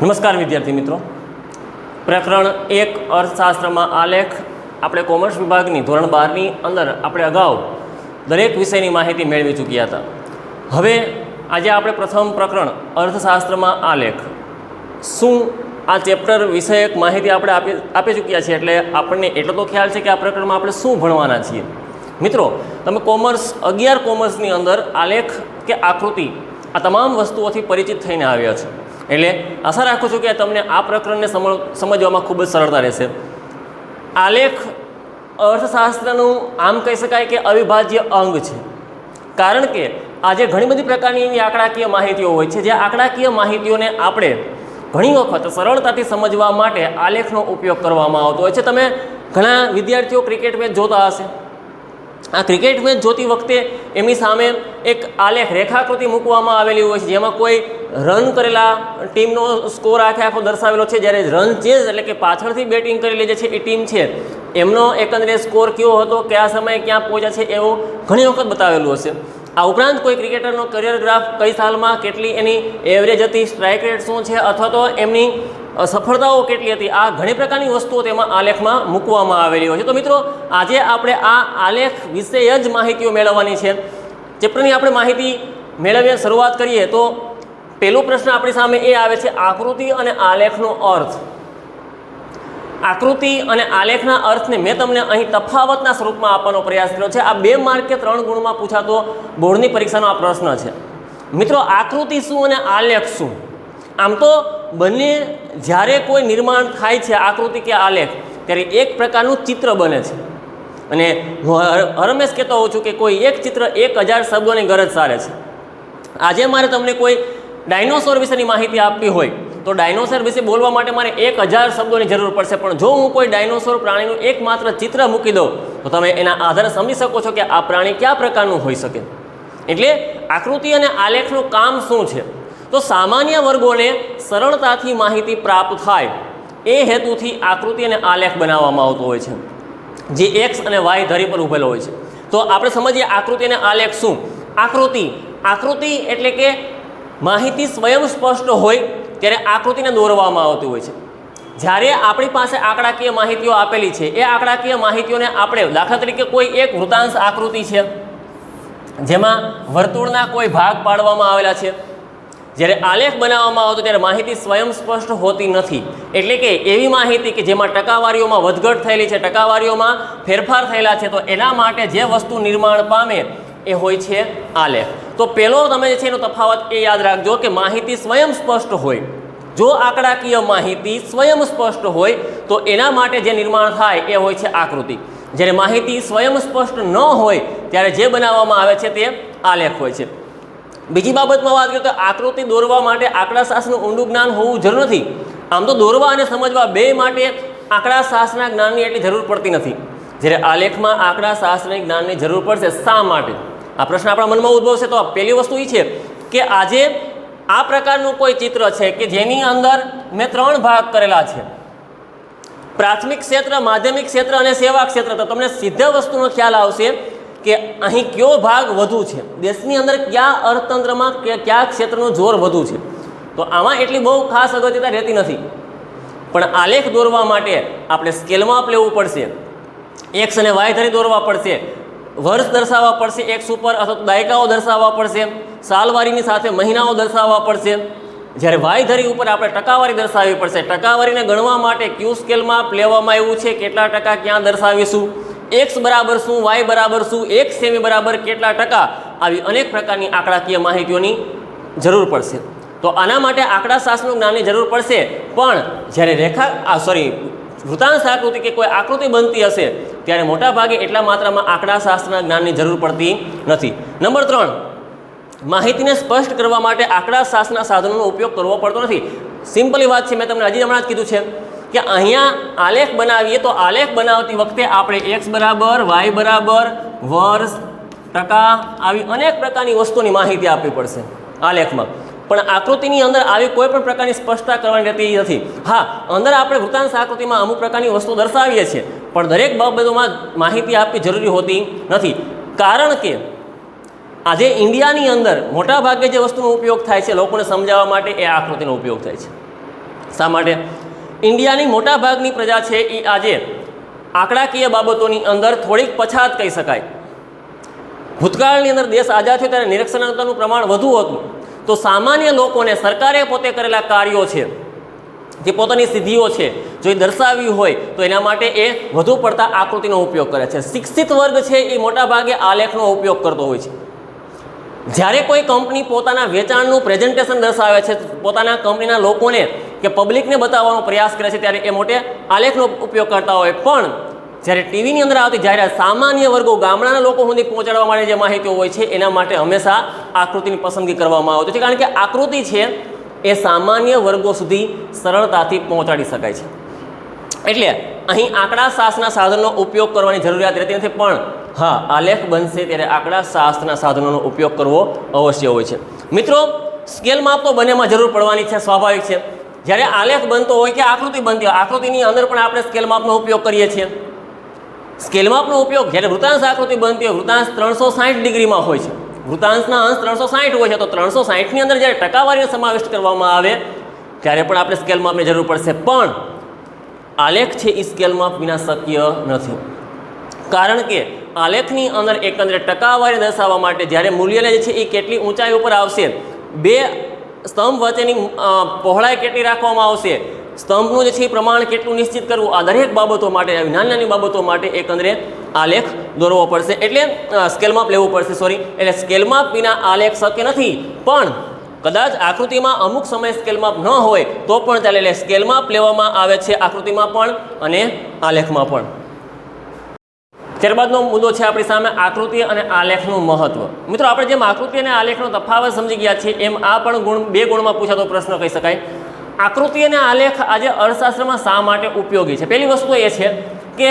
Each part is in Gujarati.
નમસ્કાર વિદ્યાર્થી મિત્રો, પ્રકરણ 1 અર્થશાસ્ત્રમાં આલેખ આપણે કોમર્સ વિભાગની ધોરણ 12ની અંદર આપણે અગાઉ દરેક વિષયની માહિતી મેળવી ચૂક્યા હતા. હવે આજે આપણે પ્રથમ પ્રકરણ અર્થશાસ્ત્રમાં આલેખ શું આ ચેપ્ટર વિષયક માહિતી આપણે આપી ચૂક્યા છીએ, એટલે આપણને એટલો તો ખ્યાલ છે કે આ પ્રકરણમાં આપણે શું ભણવાના છીએ. મિત્રો, તમે કોમર્સ 11 કોમર્સની અંદર આલેખ કે આકૃતિ આ તમામ વસ્તુઓથી પરિચિત થઈને આવ્યા છો, એટલે આશા રાખું છું કે તમને આ પ્રકરણને સમજવામાં ખૂબ જ સરળતા રહેશે. આલેખ અર્થશાસ્ત્રનું આમ કહી શકાય કે અવિભાજ્ય અંગ છે, કારણ કે આજે ઘણી બધી પ્રકારની એવી આંકડાકીય માહિતીઓ હોય છે, જે આંકડાકીય માહિતીઓને આપણે ઘણી વખત સરળતાથી સમજવા માટે આલેખનો ઉપયોગ કરવામાં આવતો હોય છે. તમે ઘણા વિદ્યાર્થીઓ ક્રિકેટ મેચ જોતા હશે. આ ક્રિકેટ મેચ જોતી વખતે એમની સામે એક આલેખ રેખાકૃતિ મૂકવામાં આવેલી હોય છે, જેમાં કોઈ રન કરેલા ટીમનો સ્કોર આખો દર્શાવેલો છે, જ્યારે રન ચેઝ એટલે કે પાછળથી બેટિંગ કરેલી જે છે એ ટીમ છે એમનો એકંદરે સ્કોર કયો હતો, કયા સમયે ક્યાં પહોંચ્યા છે, એવું ઘણી વખત બતાવેલું હશે. આ ઉપરાંત કોઈ ક્રિકેટરનો કરિયર ગ્રાફ કઈ સાલમાં કેટલી એની એવરેજ હતી, સ્ટ્રાઇક રેટ શું છે, અથવા તો એમની સફળતાઓ કેટલી હતી, આ ઘણી પ્રકારની વસ્તુઓ તેમાં આલેખમાં મૂકવામાં આવેલી હોય છે. તો મિત્રો, આજે આપણે આ આલેખ વિશે જ માહિતીઓ મેળવવાની છે. ચેપ્ટરની આપણે માહિતી મેળવીને શરૂઆત કરીએ તો પહેલો પ્રશ્ન આપણી સામે એ આવે છે, આકૃતિ અને આલેખનો અર્થ. આકૃતિ અને આલેખના અર્થને મેં તમને અહીં તફાવતના સ્વરૂપમાં આપવાનો પ્રયાસ કર્યો છે. આ 2 માર્ક કે 3 ગુણમાં પૂછાતો બોર્ડની પરીક્ષાનો આ પ્રશ્ન છે. મિત્રો, આકૃતિ શું અને આલેખ શું? આમ તો બંને જ્યારે કોઈ નિર્માણ થાય છે, આકૃતિ કે આલેખ, ત્યારે એક પ્રકારનું ચિત્ર બને છે. અને હું હરમેશ કહેતો હોઉં છું કે કોઈ એક ચિત્ર 1000 શબ્દોની ગરજ સારે છે. આજે મારે તમને કોઈ ડાયનોસોર વિશેની માહિતી આપવી હોય તો ડાયનોસોર વિશે બોલવા માટે મારે 1000 શબ્દોની જરૂર પડશે, પણ જો હું કોઈ ડાયનોસોર પ્રાણીનું એકમાત્ર ચિત્ર મૂકી દઉં તો તમે એના આધારે સમજી શકો છો કે આ પ્રાણી કયા પ્રકારનું હોઈ શકે. એટલે આકૃતિ અને આલેખનું કામ શું છે? તો સામાન્ય વર્ગોને સરળતાથી માહિતી પ્રાપ્ત થાય એ હેતુથી આકૃતિ અને આલેખ બનાવવામાં આવતો હોય છે, જે એક્સ અને વાય ધરી પર ઊભેલો હોય છે. તો આપણે સમજીએ આકૃતિ અને આલેખ શું. આકૃતિ એટલે કે માહિતી સ્વયં સ્પષ્ટ હોય ત્યારે આકૃતિને દોરવામાં આવતી હોય છે. જ્યારે આપણી પાસે આંકડાકીય માહિતીઓ આપેલી છે, એ આંકડાકીય માહિતીઓને આપણે દાખલા તરીકે કોઈ એક વૃત્તાંશ આકૃતિ છે જેમાં વર્તુળના કોઈ ભાગ પાડવામાં આવેલા છે, જ્યારે આલેખ બનાવવામાં આવતો ત્યારે માહિતી સ્વયં સ્પષ્ટ હોતી નથી. એટલે કે એવી માહિતી કે જેમાં ટકાવારીઓમાં વધઘટ થયેલી છે, ટકાવારીઓમાં ફેરફાર થયેલા છે, તો એના માટે જે વસ્તુ નિર્માણ પામે એ હોય છે આલેખ. તો પહેલો તમે જે છે એનો તફાવત એ યાદ રાખજો કે માહિતી સ્વયં સ્પષ્ટ હોય. જો આંકડાકીય માહિતી સ્વયં સ્પષ્ટ હોય તો એના માટે જે નિર્માણ થાય એ હોય છે આકૃતિ. જ્યારે માહિતી સ્વયં સ્પષ્ટ ન હોય ત્યારે જે બનાવવામાં આવે છે તે આલેખ હોય છે. બીજી બાબતમાં વાત કરીએ તો આકૃતિ દોરવા માટે આંકડાશાસ્ત્રનું ઊંડું જ્ઞાન હોવું જરૂર નથી. આમ તો દોરવા અને સમજવા બે માટે આંકડાશાસ્ત્રના જ્ઞાનની એટલી જરૂર પડતી નથી, જ્યારે આલેખમાં આંકડાશાસ્ત્રની જ્ઞાનની જરૂર પડશે. શા માટે? આ પ્રશ્ન આપણા મનમાં ઉદ્ભવશે. તો પહેલી વસ્તુ એ છે કે આજે આ પ્રકારનું કોઈ ચિત્ર છે કે જેની અંદર મેં 3 ભાગ કરેલા છે, પ્રાથમિક ક્ષેત્ર, માધ્યમિક ક્ષેત્ર અને સેવા ક્ષેત્ર. તો તમને સીધા વસ્તુનો ખ્યાલ આવશે કે અહીં કયો ભાગ વધુ છે, દેશની અંદર કયા અર્થતંત્રમાં કયા ક્ષેત્રનું જોર વધુ છે. તો આમાં એટલી બહુ ખાસ અગત્યતા રહેતી નથી. પણ આલેખ દોરવા માટે આપણે સ્કેલ માપ લેવું પડશે, એક્સ અને વાય ધરી દોરવા પડશે, વર્ષ દર્શાવવા પડશે એક્સ ઉપર, અથવા દાયકાઓ દર્શાવવા પડશે, સાલવારીની સાથે મહિનાઓ દર્શાવવા પડશે. જ્યારે વાય ધરી ઉપર આપણે ટકાવારી દર્શાવવી પડશે. ટકાવારીને ગણવા માટે ક્યુ સ્કેલમાં લેવામાં આવ્યું છે, કેટલા ટકા ક્યાં દર્શાવીશું, એક્સ બરાબર શું, વાય બરાબર શું, એક સેમી બરાબર કેટલા ટકા, આવી અનેક પ્રકારની આંકડાકીય માહિતીઓની જરૂર પડશે. તો આના માટે આંકડાશાસ્ત્રનું જ્ઞાનની જરૂર પડશે. પણ જ્યારે વૃત્તાંશ આકૃતિ કે કોઈ આકૃતિ બનતી હશે ત્યારે મોટાભાગે એટલા માત્રામાં આંકડાશાસ્ત્રના જ્ઞાનની જરૂર પડતી નથી. નંબર 3, માહિતીને સ્પષ્ટ કરવા માટે આંકડાશાસ્ત્રના સાધનોનો ઉપયોગ કરવો પડતો નથી. સિમ્પલી વાત છે, મેં તમને હમણાં જ કીધું છે કે અહીંયા આલેખ બનાવીએ તો આલેખ બનાવતી વખતે આપણે એક્સ બરાબર, વાય બરાબર, વર્ષ, ટકા, આવી અનેક પ્રકારની વસ્તુની માહિતી આપવી પડશે આલેખમાં. પણ આકૃતિની અંદર આવી કોઈ પણ પ્રકારની સ્પષ્ટતા કરવાની રહેતી નથી. હા, અંદર આપણે વૃત્તાંશ આકૃતિમાં અમુક પ્રકારની વસ્તુ દર્શાવીએ છીએ, પણ દરેક બાબતોમાં માહિતી આપવી જરૂરી હોતી નથી. કારણ કે આજે ઇન્ડિયાની અંદર મોટાભાગે જે વસ્તુનો ઉપયોગ થાય છે લોકોને સમજાવવા માટે, એ આકૃતિનો ઉપયોગ થાય છે. શા માટે? ઇન્ડિયાની મોટાભાગની પ્રજા છે એ આજે આંકડાકીય બાબતોની અંદર થોડીક પછાત કહી શકાય. ભૂતકાળની અંદર દેશ આઝાદ થયો ત્યારે નિરક્ષરતાનું પ્રમાણ વધુ હતું, તો સામાન્ય લોકોને સરકારે પોતે કરેલા કાર્યો છે, જે પોતાની સિદ્ધિઓ છે, જો એ દર્શાવવી હોય તો એના માટે એ વધુ પડતા આકૃતિનો ઉપયોગ કરે છે. શિક્ષિત વર્ગ છે એ મોટાભાગે આલેખનો ઉપયોગ કરતો હોય છે. જ્યારે કોઈ કંપની પોતાના વેચાણનું પ્રેઝન્ટેશન દર્શાવે છે, પોતાના કંપનીના લોકોને કે પબ્લિકને બતાવવાનો પ્રયાસ કરે છે, ત્યારે એ મોટે આલેખનો ઉપયોગ કરતા હોય. પણ જ્યારે ટીવીની અંદર આવતી જાહેરાત સામાન્ય વર્ગો, ગામડાના લોકો સુધી પહોંચાડવા માટે જે માહિતીઓ હોય છે, એના માટે હંમેશા આકૃતિની પસંદગી કરવામાં આવતી છે, કારણ કે આકૃતિ છે એ સામાન્ય વર્ગો સુધી સરળતાથી પહોંચાડી શકાય છે. એટલે અહીં આંકડા શાસ્ત્રના સાધનનો ઉપયોગ કરવાની જરૂરિયાત રહેતી નથી, પણ હા, આલેખ બનશે ત્યારે આંકડા શાસ્ત્રના સાધનોનો ઉપયોગ કરવો અવશ્ય હોય છે. મિત્રો, સ્કેલ માપ તો બંનેમાં જરૂર પડવાની છે, સ્વાભાવિક છે. જ્યારે આલેખ બનતો હોય કે આકૃતિ બનતી હોય, આકૃતિની અંદર પણ આપણે સ્કેલ માપનો ઉપયોગ કરીએ છીએ. સ્કેલ માપનો ઉપયોગ જ્યારે વૃતાંશ આકૃતિ બનતી હોય, વૃતાંશ 360 ડિગ્રીમાં હોય છે, વૃતાંશના અંશ 360 હોય છે, તો 360ની અંદર જ્યારે ટકાવારીનો સમાવિષ્ટ કરવામાં આવે ત્યારે પણ આપણે સ્કેલ માપની જરૂર પડશે. પણ આલેખ છે એ સ્કેલ માપ વિના શક્ય નથી, કારણ કે આલેખની અંદર એકંદરે ટકાવારી દર્શાવવા માટે જ્યારે મૂલ્યને જે છે એ કેટલી ઊંચાઈ ઉપર આવશે, બે સ્તંભ વચ્ચેની પહોળાઈ કેટલી રાખવામાં આવશે, સ્તંભનું જે છે એ પ્રમાણ કેટલું નિશ્ચિત કરવું, આ દરેક બાબતો માટે, આવી નાની નાની બાબતો માટે એકંદરે આલેખ દોરવો પડશે, એટલે સ્કેલ માપ લેવું પડશે. એટલે સ્કેલ માપ વિના આલેખ શક્ય નથી. પણ કદાચ આકૃતિમાં અમુક સમય સ્કેલ માપ ન હોય તો પણ ચાલે, એટલે સ્કેલ માપ લેવામાં આવે છે આકૃતિમાં પણ અને આલેખમાં પણ. ત્યારબાદનો મુદ્દો છે આપણી સામે આકૃતિ અને આલેખનું મહત્વ. મિત્રો, આપણે જેમ આકૃતિ અને આલેખનો તફાવત સમજી ગયા છીએ, એમ આ પણ બે ગુણમાં પૂછાતો પ્રશ્ન કહી શકાય. આકૃતિ અને આલેખ આજે અર્થશાસ્ત્રમાં શા માટે ઉપયોગી છે? પહેલી વસ્તુ એ છે કે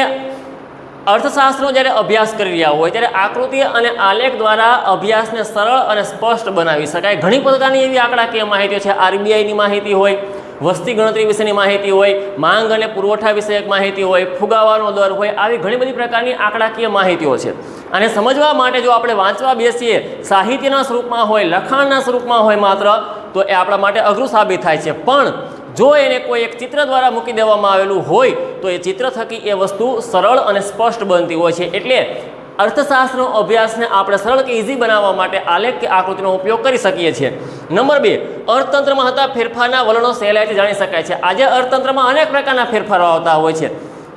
અર્થશાસ્ત્રનો જ્યારે અભ્યાસ કરી રહ્યા હોય ત્યારે આકૃતિ અને આલેખ દ્વારા અભ્યાસને સરળ અને સ્પષ્ટ બનાવી શકાય. ઘણી પ્રકારની એવી આંકડાકીય માહિતીઓ છે, RBIની માહિતી હોય, વસ્તી ગણતરી વિશેની માહિતી હોય, માંગ અને પુરવઠા વિષયક માહિતી હોય, ફુગાવાનો દર હોય, આવી ઘણી બધી પ્રકારની આંકડાકીય માહિતીઓ છે. અને સમજવા માટે જો આપણે વાંચવા બેસીએ, સાહિત્યના સ્વરૂપમાં હોય, લખાણના સ્વરૂપમાં હોય માત્ર, તો એ આપણા માટે અઘરું સાબિત થાય છે. પણ જો એને કોઈ એક ચિત્ર દ્વારા મૂકી દેવામાં આવેલું હોય તો એ ચિત્ર થકી એ વસ્તુ સરળ અને સ્પષ્ટ બનતી હોય છે. એટલે અર્થશાસ્ત્રનો અભ્યાસને આપણે સરળ કે ઇઝી બનાવવા માટે આલેખ કે આકૃતિનો ઉપયોગ કરી શકીએ છીએ. નંબર 2, અર્થતંત્રમાં થતા ફેરફારના વલણો સહેલાઈથી જાણી શકાય છે. આજે અર્થતંત્રમાં અનેક પ્રકારના ફેરફારો આવતા હોય છે.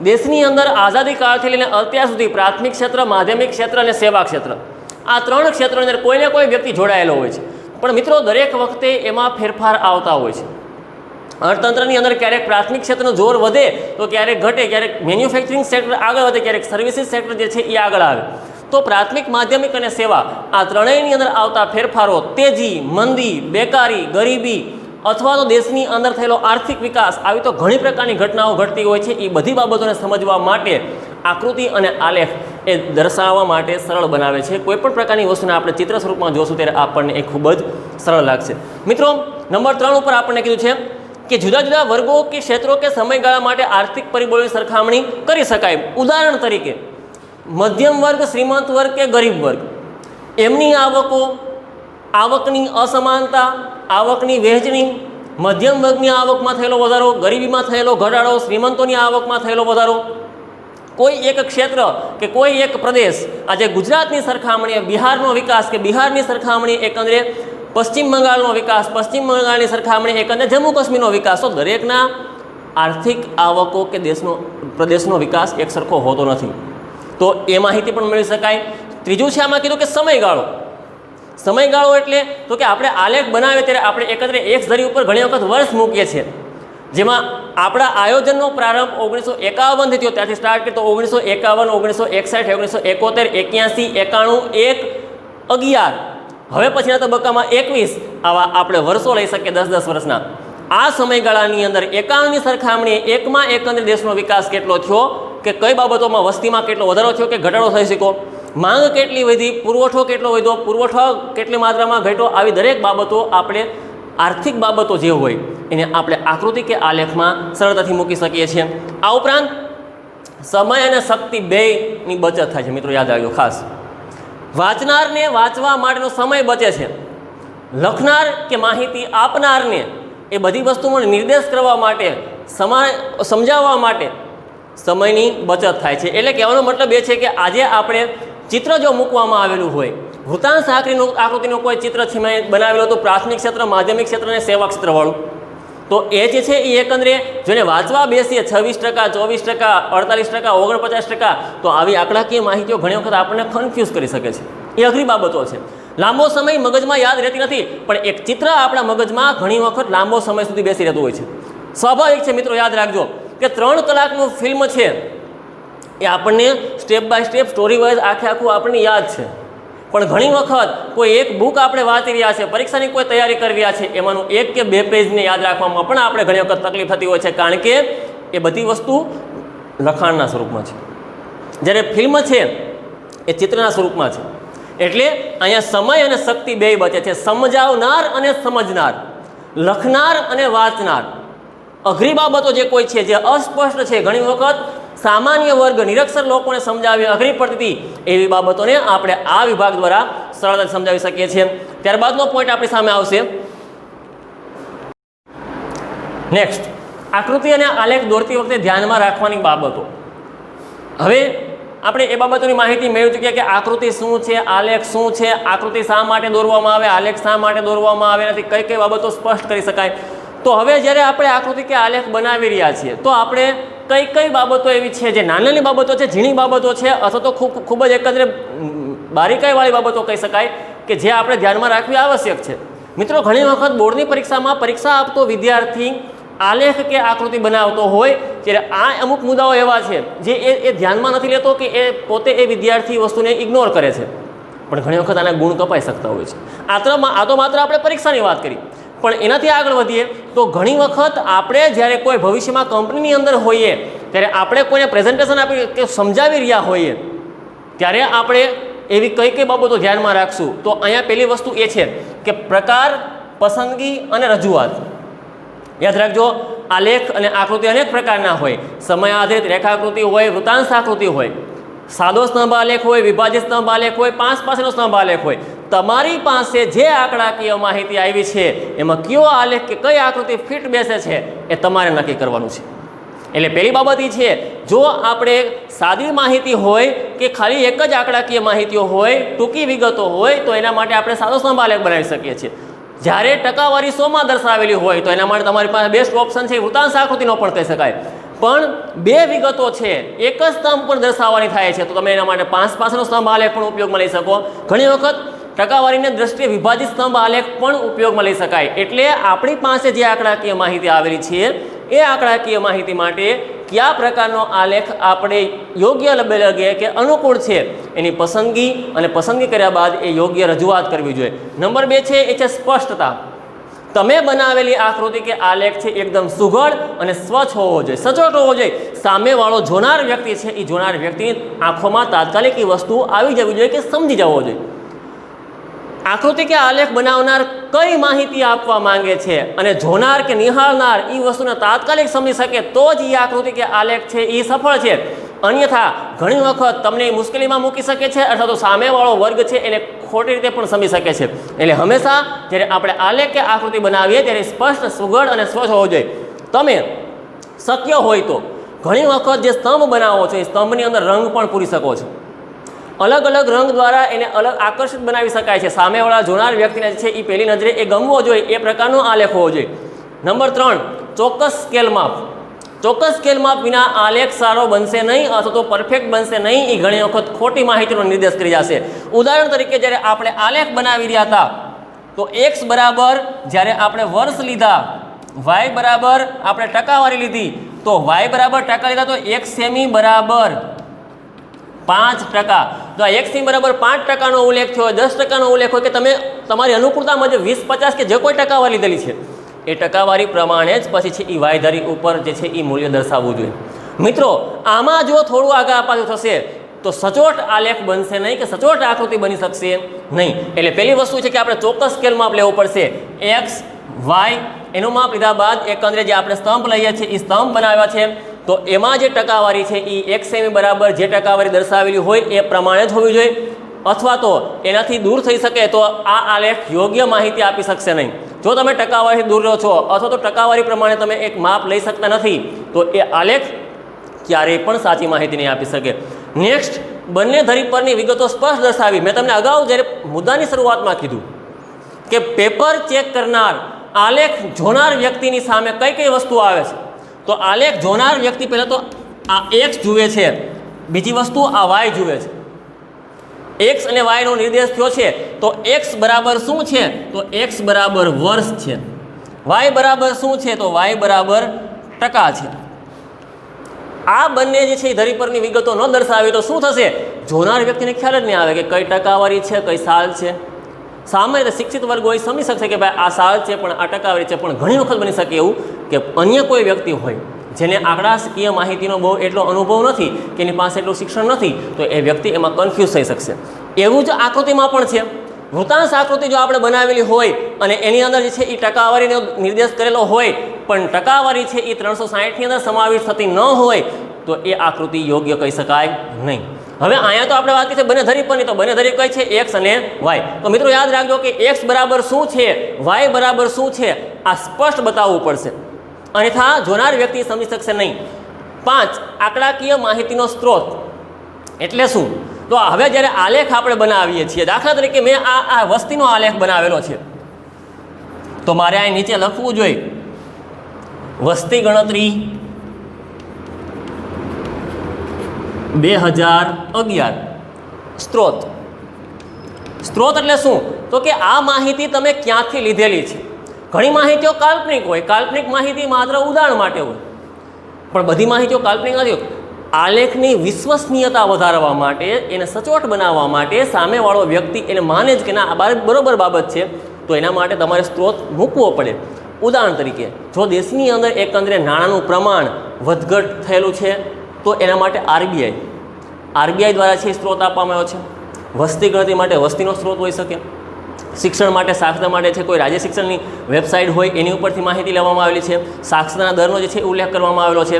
દેશની અંદર આઝાદી કાળથી લઈને અત્યાર સુધી પ્રાથમિક ક્ષેત્ર, માધ્યમિક ક્ષેત્ર અને સેવા ક્ષેત્ર, આ 3 ક્ષેત્રોની અંદર કોઈને કોઈ વ્યક્તિ જોડાયેલો હોય છે. પણ મિત્રો, દરેક વખતે એમાં ફેરફાર આવતા હોય છે. અર્થતંત્રની અંદર ક્યારેક પ્રાથમિક ક્ષેત્રનું જોર વધે તો ક્યારેક ઘટે, ક્યારેક મેન્યુફેક્ચરિંગ સેક્ટર આગળ વધે, ક્યારેક સર્વિસીસ સેક્ટર જે છે એ આગળ આવે. તો પ્રાથમિક, માધ્યમિક અને સેવા, આ ત્રણેયની અંદર આવતા ફેરફારો, તેજી, મંદી, બેકારી, ગરીબી અથવા તો દેશની અંદર થયેલો આર્થિક વિકાસ, આવી તો ઘણી પ્રકારની ઘટનાઓ ઘટતી હોય છે. એ બધી બાબતોને સમજવા માટે આકૃતિ અને આલેખ એ દર્શાવવા માટે સરળ બનાવે છે. કોઈપણ પ્રકારની વસ્તુને આપણે ચિત્ર સ્વરૂપમાં જોશું ત્યારે આપણને એ ખૂબ જ સરળ લાગશે. મિત્રો, નંબર 3 ઉપર આપણને કીધું છે કે જુદા જુદા વર્ગો કે ક્ષેત્રો કે સમયગાળા માટે આર્થિક પરિબળોની સરખામણી કરી શકાય. ઉદાહરણ તરીકે, મધ્યમ વર્ગ, શ્રીમંત વર્ગ કે ગરીબ વર્ગ, એમની આવકો, આવકની અસમાનતા, આવકની વહેંચણી, મધ્યમ વર્ગની આવકમાં થયેલો વધારો, ગરીબીમાં થયેલો ઘટાડો, શ્રીમંતોની આવકમાં થયેલો વધારો, કોઈ એક ક્ષેત્ર કે કોઈ એક પ્રદેશ, આજે ગુજરાતની સરખામણીએ બિહારનો વિકાસ કે બિહારની સરખામણી એકંદરે પશ્ચિમ બંગાળનો વિકાસ, પશ્ચિમ બંગાળની સરખામણી એકંદરે જમ્મુ કાશ્મીરનો વિકાસ, તો દરેકના આર્થિક આવકો કે પ્રદેશનો વિકાસ એક સરખો હોતો નથી. તો એ માહિતી પણ મેળવી શકાય. ત્રીજું છે આમાં કીધું કે સમયગાળો. સમયગાળો એટલે તો કે આપણે આલેખ બનાવીએ ત્યારે આપણે એકંદરે એક ધરી ઉપર ઘણી વખત વર્ષ મૂકીએ છીએ, જેમાં આપણા આયોજનનો પ્રારંભ 1951થી થયો, ત્યારથી સ્ટાર્ટ કરીએ તો 1951, 1961, 1971, 81, 91, 11, હવે પછીના તબક્કામાં 21, આવા આપણે વર્ષો લઈ શકીએ, 10-10 વર્ષના. આ સમયગાળાની અંદર 51ની સરખામણીએ એકમાં એકંદરે દેશનો વિકાસ કેટલો થયો, કે કઈ બાબતોમાં વસ્તીમાં કેટલો વધારો થયો કે ઘટાડો થઈ શક્યો, માંગ કેટલી વધી, પુરવઠો કેટલો વધ્યો, પુરવઠો કેટલી માત્રામાં ઘટ્યો, આવી દરેક બાબતો આપણે આર્થિક બાબતો જે હોય એને આપણે આકૃતિ કે આલેખમાં સરળતાથી મૂકી શકીએ છીએ. આ ઉપરાંત સમય અને શક્તિ બેયની બચત થાય છે. મિત્રો, યાદ રાખજો ખાસ, વાંચનારને વાંચવા માટેનો સમય બચે છે, લખનાર કે માહિતી આપનારને એ બધી વસ્તુઓનો નિર્દેશ કરવા માટે સમજાવવા માટે સમયની બચત થાય છે. એટલે કહેવાનો મતલબ એ છે કે આજે આપણે ચિત્ર જો મૂકવામાં આવેલું હોય, વૃત્તાંશ આકૃતિનું કોઈ ચિત્ર છે મેં બનાવેલું હતું પ્રાથમિક ક્ષેત્ર, માધ્યમિક ક્ષેત્ર અને સેવા ક્ષેત્રવાળું, તો એ જે છે એ એકંદરે જેને વાંચવા બેસીએ 26%, 24%, 48%, 49%, તો આવી આંકડાકીય માહિતીઓ ઘણી વખત આપણને કન્ફ્યુઝ કરી શકે છે. એ અઘરી બાબતો છે. લાંબો સમય મગજમાં યાદ રહેતી નથી, પણ એક ચિત્ર આપણા મગજમાં ઘણી વખત લાંબો સમય સુધી બેસી રહેતું હોય છે. સ્વાભાવિક છે મિત્રો, યાદ રાખજો કે 3 કલાકનું ફિલ્મ છે એ આપણને step by step story wise આખું આપણને યાદ છે. પણ ઘણી વખત કોઈ એક બુક આપણે વાંચી રહ્યા છે, પરીક્ષાની કોઈ તૈયારી કરી રહ્યા છે, એમાંનું 1 કે 2 પેજને યાદ રાખવામાં પણ આપણે ઘણી વખત તકલીફ થતી હોય છે, કારણ કે એ બધી વસ્તુ લખાણના સ્વરૂપમાં છે, જ્યારે ફિલ્મ છે એ ચિત્રના સ્વરૂપમાં છે. એટલે અહીંયા સમય અને શક્તિ બેય બચે છે. સમજાવનાર અને સમજનાર, લખનાર અને વાંચનાર. અઘરી બાબતો જે કોઈ છે, જે અસ્પષ્ટ છે, ઘણી વખત સામાન્ય વર્ગ નિરક્ષર લોકોને સમજાવી અઘરી પડતી એવી બાબતોને આપણે આ વિભાગ દ્વારા સરળતાથી સમજાવી શકીએ છીએ. ત્યારબાદનો પોઈન્ટ આપણી સામે આવશે. નેક્સ્ટ, આકૃતિ અને આલેખ દોરતી વખતે ધ્યાનમાં રાખવાની બાબતો. હવે આપણે એ બાબતોની માહિતી મેળવી ચૂક્યા કે આકૃતિ શું છે, આલેખ શું છે, આકૃતિ શા માટે દોરવામાં આવે, આલેખ શા માટે દોરવામાં આવે નથી, કઈ કઈ બાબતો સ્પષ્ટ કરી શકાય. તો હવે જ્યારે આપણે આકૃતિ કે આલેખ બનાવી રહ્યા છીએ, તો આપણે કઈ કઈ બાબતો એવી છે જે નાની નાની બાબતો છે, ઝીણી બાબતો છે, અથવા તો ખૂબ જ એકંદરે બારીકાઈવાળી બાબતો કહી શકાય કે જે આપણે ધ્યાનમાં રાખવી આવશ્યક છે. મિત્રો, ઘણી વખત બોર્ડની પરીક્ષામાં પરીક્ષા આપતો વિદ્યાર્થી આલેખ કે આકૃતિ બનાવતો હોય ત્યારે આ અમુક મુદ્દાઓ એવા છે જે એ ધ્યાનમાં નથી લેતો કે એ પોતે એ વિદ્યાર્થી વસ્તુને ઇગ્નોર કરે છે, પણ ઘણી વખત આના ગુણ કપાઈ શકતા હોય છે. આ તો માત્ર આપણે પરીક્ષાની વાત કરી, પણ એનાથી આગળ વધીએ તો ઘણી વખત આપણે જ્યારે કોઈ ભવિષ્યમાં કંપનીની અંદર હોઈએ, ત્યારે આપણે કોઈને પ્રેઝન્ટેશન આપી કે સમજાવી રહ્યા હોઈએ, ત્યારે આપણે એવી કઈ કઈ બાબતો ધ્યાનમાં રાખશું. તો અહીંયા પહેલી વસ્તુ એ છે કે પ્રકાર, પસંદગી અને રજૂઆત. યાદ રાખજો, આલેખ અને આકૃતિ અનેક પ્રકારના હોય. સમય આધારિત રેખાકૃતિ હોય, વૃત્તાંશ આકૃતિ હોય, સાદો સ્તંભ આલેખ હોય, વિભાજિત સ્તંભ આલેખ હોય, 5 પાસેનો સ્તંભ આલેખ હોય. તમારી પાસે જે આંકડાકીય માહિતી આવી છે એમાં કયો આલેખ કે કઈ આકૃતિ ફિટ બેસે છે એ તમારે નક્કી કરવાનું છે. એટલે પહેલી બાબત એ છે, જો આપણે સાદી માહિતી હોય કે ખાલી એક જ આંકડાકીય માહિતીઓ હોય, ટૂંકી વિગતો હોય, તો એના માટે આપણે સાદો સ્તંભ આલેખ બનાવી શકીએ છીએ. જ્યારે ટકાવારી 100માં દર્શાવેલી હોય તો એના માટે તમારી પાસે બેસ્ટ ઓપ્શન છે વૃત્તાંશ આકૃતિનો પણ કહી શકાય. પણ 2 વિગતો છે, એક જ સ્તંભ પણ દર્શાવવાની થાય છે, તો તમે એના માટે 5 પાસેનો સ્તંભ આલેખ પણ ઉપયોગમાં લઈ શકો. ઘણી વખત ટકાવારીની દ્રષ્ટિએ વિભાજિત સ્તંભ આલેખ પણ ઉપયોગમાં લઈ શકાય. એટલે આપણી પાસે જે આંકડાકીય માહિતી આવેલી છે એ આંકડાકીય માહિતી માટે કયા પ્રકારનો આલેખ આપણે યોગ્ય લગે કે અનુકૂળ છે એની પસંદગી, અને પસંદગી કર્યા બાદ એ યોગ્ય રજૂઆત કરવી જોઈએ. નંબર 2 છે એ છે સ્પષ્ટતા. તમે બનાવેલી આકૃતિ કે આલેખ છે એકદમ સુઘડ અને સ્વચ્છ હોવો જોઈએ, સચોટ હોવો જોઈએ. સામેવાળો જોનાર વ્યક્તિ છે એ જોનાર વ્યક્તિની આંખોમાં તાત્કાલિક એ વસ્તુ આવી જવી જોઈએ કે સમજી જવો જોઈએ. આકૃતિ કે આલેખ બનાવનાર કઈ માહિતી આપવા માંગે છે અને જોનાર કે નિહાળનાર એ વસ્તુને તાત્કાલિક સમજી શકે તો જ એ આકૃતિ કે આલેખ છે એ સફળ છે. અન્યથા ઘણી વખત તમને મુશ્કેલીમાં મૂકી શકે છે, અથવા તો સામેવાળો વર્ગ છે એને ખોટી રીતે પણ સમજી શકે છે. એટલે હંમેશા જ્યારે આપણે આલેખ કે આકૃતિ બનાવીએ ત્યારે સ્પષ્ટ, સુઘડ અને સ્વચ્છ હોવો જોઈએ. તમે શક્ય હોય તો ઘણી વખત જે સ્તંભ બનાવો છો એ સ્તંભની અંદર રંગ પણ પૂરી શકો છો. અલગ અલગ રંગ દ્વારા એને અલગ આકર્ષિત બનાવી શકાય છે. સામેવાળા જોનાર વ્યક્તિને છે એ પહેલી નજરે એ ગમવો જોઈએ, એ પ્રકારનો આલેખ હોવો જોઈએ. નંબર 3, ચોક્કસ સ્કેલ માપ. ચોક્કસ સ્કેલ માપ વિના આલેખ સારો બનશે નહીં, અથવા તો પરફેક્ટ બનશે નહીં. એ ઘણી વખત ખોટી માહિતીનો નિર્દેશ કરી જશે. ઉદાહરણ તરીકે જ્યારે આપણે આલેખ બનાવી રહ્યા હતા તો x બરાબર જ્યારે આપણે વર્ષ લીધા, y બરાબર આપણે ટકાવારી લીધી, તો y બરાબર ટકા લીધા તો 1 સેમી બરાબર 5%. જો આ 1 સેમી બરાબર 5%નો ઉલ્લેખ થયો હોય, 10%નો ઉલ્લેખ હોય કે તમે તમારી અનુકૂળતા મુજબ 20, 50 કે જે કોઈ ટકાવારી લીધેલી છે એ ટકાવારી પ્રમાણે જ પછી છે એ વાયધારી ઉપર જે છે એ મૂલ્ય દર્શાવવું જોઈએ. મિત્રો, આમાં જો થોડું આગળ પાછું થશે તો સચોટ આલેખ બનશે નહીં કે સચોટ આકૃતિ બની શકશે નહીં. એટલે પહેલી વસ્તુ છે કે આપણે ચોક્કસ સ્કેલ માપ લેવું પડશે. x, y એનું માપ લીધા બાદ એકંદરે જે આપણે સ્તંભ લઈએ છીએ એ સ્તંભ બનાવ્યા છે, તો એમાં જે ટકાવારી છે એ 1 સેમી બરાબર જે ટકાવારી દર્શાવેલી હોય એ પ્રમાણે જ હોવી જોઈએ. અથવા તો એનાથી દૂર થઈ શકે તો આ આલેખ યોગ્ય માહિતી આપી શકશે નહીં. જો તમે ટકાવારીથી દૂર રહો છો અથવા તો ટકાવારી પ્રમાણે તમે એક માપ લઈ શકતા નથી તો એ આલેખ ક્યારેય પણ સાચી માહિતી નહીં આપી શકે. નેક્સ્ટ, બંને ધરી પરની વિગતો સ્પષ્ટ દર્શાવી. મેં તમને અગાઉ જ્યારે મુદ્દાની શરૂઆતમાં કીધું કે પેપર ચેક કરનાર આલેખ જોનાર વ્યક્તિની સામે કઈ કઈ વસ્તુ આવે છે, તો આલેખ જોનાર વ્યક્તિ પહેલાં તો આ એક્સ જુએ છે, બીજી વસ્તુ આ વાય જુએ છે. એક્સ અને વાયનો નિર્દેશ થયો છે તો એક્સ બરાબર શું છે, તો એક્સ બરાબર વર્ષ છે. વાય બરાબર શું છે, તો વાય બરાબર ટકા છે. આ બંને જે છે એ ધરી પરની વિગતો ન દર્શાવે તો શું થશે, જોનાર વ્યક્તિને ખ્યાલ જ નહીં આવે કે કઈ ટકાવારી છે, કઈ સાલ છે. સામાન્ય રીતે શિક્ષિત વર્ગ હોય સમજી શકશે કે ભાઈ આ સાલ છે પણ આ ટકાવારી છે, પણ ઘણી વખત બની શકે એવું કે અન્ય કોઈ વ્યક્તિ હોય જેને આંકડાકીય માહિતીનો બહુ એટલો અનુભવ નથી કે એની પાસે એટલું શિક્ષણ નથી, તો એ વ્યક્તિ એમાં કન્ફ્યુઝ થઈ શકશે. એવું જ આકૃતિમાં પણ છે. વૃત્તાંશ આકૃતિ જો આપણે બનાવેલી હોય અને એની અંદર જે છે એ ટકાવારીનો નિર્દેશ કરેલો હોય પણ ટકાવારી છે એ 360ની અંદર સમાવેશ થતી ન હોય તો એ આકૃતિ યોગ્ય કહી શકાય નહીં. હવે અહીંયા તો આપણે વાત કરી છે બંને ધરી પરની, તો બંને ધરી કઈ છે, એક્સ અને વાય. તો મિત્રો યાદ રાખજો કે એક્સ બરાબર શું છે, વાય બરાબર શું છે, આ સ્પષ્ટ બતાવવું પડશે, અન્યથા જોનાર વ્યક્તિ સમજી શકશે નહીં. 5, આંકડાકીય માહિતીનો સ્ત્રોત એટલે શું, તો હવે જ્યારે આલેખ આપણે બનાવીએ છીએ, દાખલા તરીકે મેં આ વસ્તીનો આલેખ બનાવેલો છે, તો મારે અહીં નીચે લખવું જોઈએ વસ્તી ગણતરી 2011 સ્ત્રોત. સ્ત્રોત એટલે શું, તો કે આ માહિતી તમે ક્યાંથી લીધેલી છે. ઘણી માહિતીઓ કાલ્પનિક હોય, કાલ્પનિક માહિતી માત્ર ઉદાહરણ માટે હોય, પણ બધી માહિતીઓ કાલ્પનિક નથી. આલેખની વિશ્વસનીયતા વધારવા માટે, એને સચોટ બનાવવા માટે, સામેવાળો વ્યક્તિ એને માને જ કે ના આ બરોબર બાબત છે, તો એના માટે તમારે સ્ત્રોત મૂકવો પડે. ઉદાહરણ તરીકે જો દેશની અંદર એકંદરે નાણાંનું પ્રમાણ વધઘટ થયેલું છે તો એના માટે આરબીઆઈ દ્વારા છે સ્ત્રોત આપવામાં આવ્યો છે. વસ્તી ગણતરી માટે વસ્તીનો સ્ત્રોત હોઈ શકે. શિક્ષણ માટે, સાક્ષરતા માટે છે કોઈ રાજ્ય શિક્ષણની વેબસાઇટ હોય એની ઉપરથી માહિતી લેવામાં આવેલી છે. સાક્ષરતાના દરનો જે છે ઉલ્લેખ કરવામાં આવેલો છે.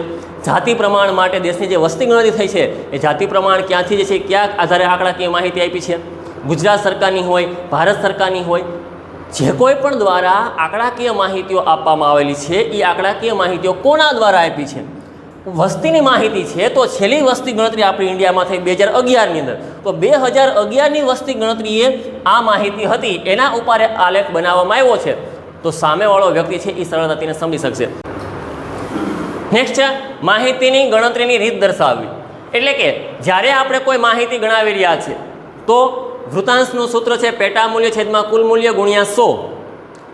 જાતિ પ્રમાણ માટે દેશની જે વસ્તી ગણતરી થઈ છે એ જાતિ પ્રમાણ ક્યાંથી જે છે ક્યાં આધારે આંકડાકીય માહિતી આપી છે. ગુજરાત સરકારની હોય, ભારત સરકારની હોય, જે કોઈ પણ દ્વારા આંકડાકીય માહિતીઓ આપવામાં આવેલી છે એ આંકડાકીય માહિતીઓ કોના દ્વારા આપી છે, વસ્તીની માહિતી છે. તો છેલ્લી વસ્તી ગણતરી આપણી ઇન્ડિયામાં થઈ 2011ની અંદર, તો 2011ની વસ્તી ગણતરીએ આ માહિતી હતી એના ઉપર આલેખ બનાવવામાં આવ્યો છે, તો સામેવાળો વ્યક્તિ છે એ સરળતાથી સમજી શકશે. નેક્સ્ટ છે માહિતીની ગણતરીની રીત દર્શાવવી. એટલે કે જ્યારે આપણે કોઈ માહિતી ગણાવી રહ્યા છે તો વૃત્તાંશનું સૂત્ર છે પેટા મૂલ્ય છેદમાં કુલ મૂલ્ય ગુણ્યા 100.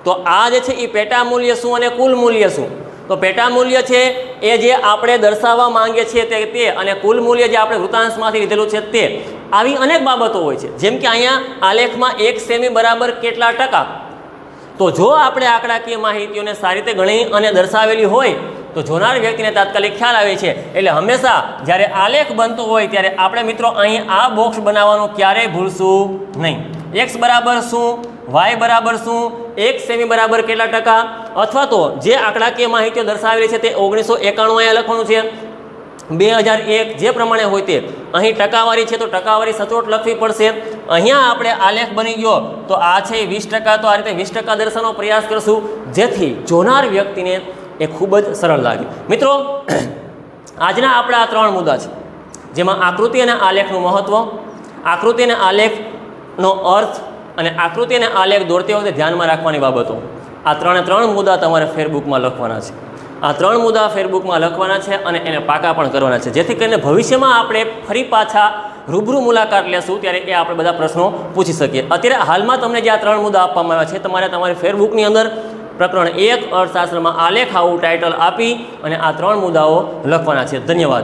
તો આ જે છે એ પેટા મૂલ્ય શું અને કુલ મૂલ્ય શું, તો પેટા મૂલ્ય છે એ જે આપણે દર્શાવવા માંગીએ છીએ તે અને કુલ મૂલ્ય જે આપણે વૃત્તાંશમાંથી લીધેલું છે તે. આવી અનેક બાબતો હોય છે. જેમ કે અહીંયા આલેખમાં 1 સેમી બરાબર કેટલા ટકા, તો જો આપણે આંકડાકીય માહિતીઓને સારી રીતે ગણી અને દર્શાવેલી હોય તો જોનાર વ્યક્તિને તાત્કાલિક ખ્યાલ આવે છે. એટલે હંમેશા જ્યારે આલેખ બનતો હોય ત્યારે આપણે મિત્રો અહીં આ બોક્સ બનાવવાનું ક્યારેય ભૂલશું નહીં. એક્સ બરાબર શું, વાય બરાબર શું, 1 સેમી બરાબર કેટલા ટકા, અથવા તો જે આંકડાકીય માહિતીઓ દર્શાવેલી છે તે 1991 અહીંયા લખવાનું છે, 2001 જે પ્રમાણે હોય તે. અહીં ટકાવારી છે તો ટકાવારી સચોટ લખવી પડશે. અહીંયા આપણે આલેખ બની ગયો તો આ છે 20%, તો આ રીતે 20% દર્શાવવાનો પ્રયાસ કરશું જેથી જોનાર વ્યક્તિને એ ખૂબ જ સરળ લાગે. મિત્રો આજના આપણા આ 3 મુદ્દા છે જેમાં આકૃતિ અને આલેખનું મહત્ત્વ, આકૃતિ અને આલેખનો અર્થ અને આકૃતિ અને આલેખ દોરતી વખતે ધ્યાનમાં રાખવાની બાબતો. આ 3 મુદ્દા તમારે ફેરબુકમાં લખવાના છે. આ 3 મુદ્દા ફેરબુકમાં લખવાના છે અને એને પાકા પણ કરવાના છે જેથી કરીને ભવિષ્યમાં આપણે ફરી પાછા રૂબરૂ મુલાકાત લેશું ત્યારે એ આપણે બધા પ્રશ્નો પૂછી શકીએ. અત્યારે હાલમાં તમને જે આ 3 મુદ્દા આપવામાં આવ્યા છે તમારે તમારી ફેરબુકની અંદર પ્રકરણ 1 અર્થશાસ્ત્રમાં આલેખ આવું ટાઇટલ આપી અને આ 3 મુદ્દાઓ લખવાના છે. ધન્યવાદ.